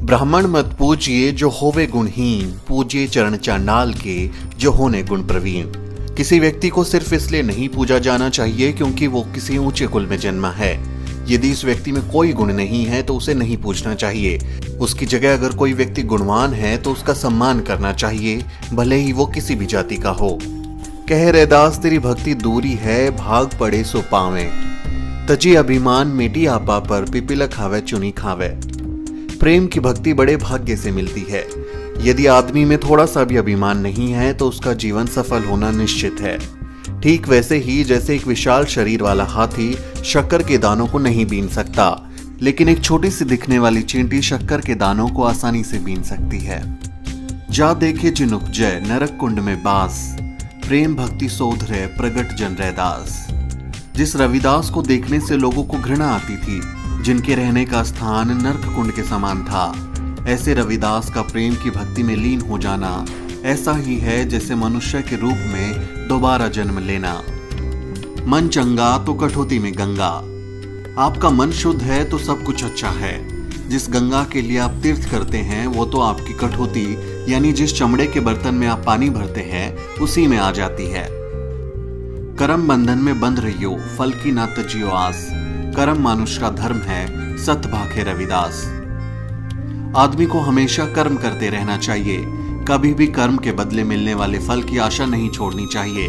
ब्राह्मण मत पूजिए जो होवे गुणहीन, पूजिए चरण चांडाल के जो होने गुण प्रवीण। किसी व्यक्ति को सिर्फ इसलिए नहीं पूजा जाना चाहिए क्योंकि वो किसी ऊंचे कुल में जन्मा है। यदि इस व्यक्ति में कोई गुण नहीं है तो उसे नहीं पूजना चाहिए। उसकी जगह अगर कोई व्यक्ति गुणवान है तो उसका सम्मान करना चाहिए, भले ही वो किसी भी जाति का हो। कह रैदास तेरी भक्ति दूरी है, भाग पड़े सो पावे। तजी अभिमान मेटी आपा पर, पिपीला खावे चुनी खावे। प्रेम की भक्ति बड़े भाग्य से मिलती है। यदि आदमी में थोड़ा सा भी अभिमान नहीं है तो उसका जीवन सफल होना निश्चित है। ठीक वैसे ही जैसे एक विशाल शरीर वाला हाथी शक्कर के दानों को नहीं बीन सकता, लेकिन एक छोटी सी दिखने वाली चींटी शक्कर के दानों को आसानी से बीन सकती है। जा देखे जिन उपजय नरक कुंड में बास, प्रेम भक्ति सोधरे प्रगट जन रैदास। जिस रविदास को देखने से लोगों को घृणा आती थी, जिनके रहने का स्थान नरक कुंड के समान था, ऐसे रविदास का प्रेम की भक्ति में लीन हो जाना ऐसा ही है जैसे मनुष्य के रूप में दोबारा जन्म लेना। मन चंगा तो कठौती में गंगा। आपका मन शुद्ध है तो सब कुछ अच्छा है। जिस गंगा के लिए आप तीर्थ करते हैं वो तो आपकी कठौती यानी जिस चमड़े के बर्तन में आप पानी भरते हैं उसी में आ जाती है। कर्म बंधन में बंध रहियो, फल की ना तजियो आस। कर्म मानुष का धर्म है, सत भाखे रविदास। आदमी को हमेशा कर्म करते रहना चाहिए। कभी भी कर्म के बदले मिलने वाले फल की आशा नहीं छोड़नी चाहिए,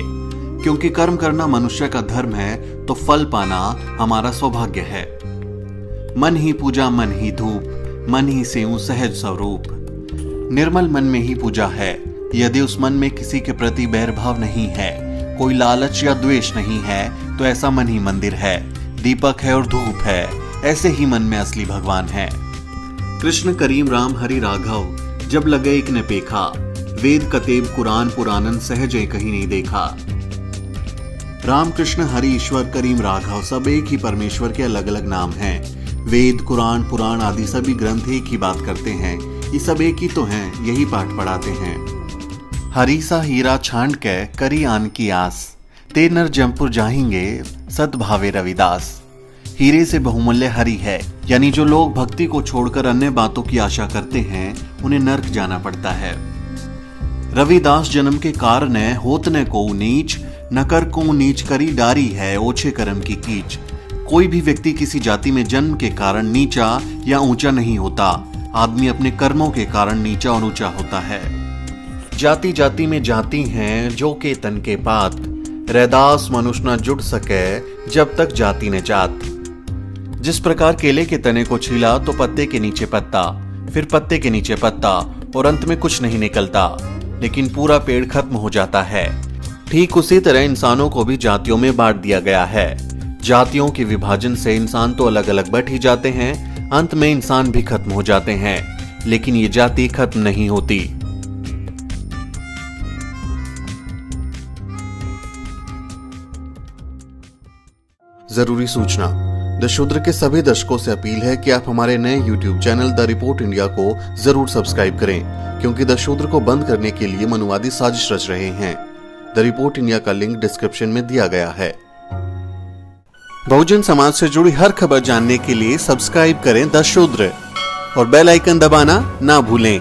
क्योंकि कर्म करना मनुष्य का धर्म है तो फल पाना हमारा सौभाग्य है। मन ही पूजा मन ही धूप, मन ही सेऊ सहज स्वरूप। निर्मल मन में ही पूजा है। यदि उस मन में किसी के प्रति बैरभाव नहीं है, कोई लालच या द्वेष नहीं है, तो ऐसा मन ही मंदिर है, दीपक है और धूप है। ऐसे ही मन में असली भगवान है। कृष्ण करीम राम हरि राघव जब लगे एक ने पेखा, वेद कतेब कुरान पुरानन सहज कहीं नहीं देखा। राम कृष्ण हरि ईश्वर करीम राघव सब एक ही परमेश्वर के अलग अलग नाम हैं। वेद कुरान पुराण आदि सभी ग्रंथ एक ही बात करते हैं। ये सब एक ही तो हैं, यही पाठ पढ़ाते हैं। हरी सा हीरा छांड के करी आन की आस, ते नर जमपुर जाएंगे सद्भावे रविदास। हीरे से बहुमूल्य हरि है, यानी जो लोग भक्ति को छोड़कर अन्य बातों की आशा करते हैं उन्हें नर्क जाना पड़ता है। रविदास जन्म के कारण होत न को नीच, नकर को नीच करी डारी है ओछे कर्म की कीच। कोई भी व्यक्ति किसी जाति में जन्म के कारण नीचा या ऊंचा नहीं होता। आदमी अपने कर्मों के कारण नीचा और ऊंचा होता है। जाति जाति में जाति हैं जो के तन के पात, रैदास मनुष्य न जुड़ सके जब तक जाति न जात। जिस प्रकार केले के तने को छीला तो पत्ते के नीचे पत्ता, फिर पत्ते के नीचे पत्ता और अंत में कुछ नहीं निकलता, लेकिन पूरा पेड़ खत्म हो जाता है। ठीक उसी तरह इंसानों को भी जातियों में बांट दिया गया है। जातियों के विभाजन से इंसान तो अलग अलग बट ही जाते हैं, अंत में इंसान भी खत्म हो जाते हैं, लेकिन ये जाति खत्म नहीं होती। जरूरी सूचना, द शूद्र के सभी दर्शकों से अपील है कि आप हमारे नए YouTube channel the report India को जरूर सब्सक्राइब करें, क्योंकि द शूद्र को बंद करने के लिए मनुवादी साजिश रच रहे हैं। द रिपोर्ट इंडिया का लिंक डिस्क्रिप्शन में दिया गया है। बहुजन समाज से जुड़ी हर खबर जानने के लिए सब्सक्राइब करें द शूद्र और बेल आइकन दबाना ना भूलें।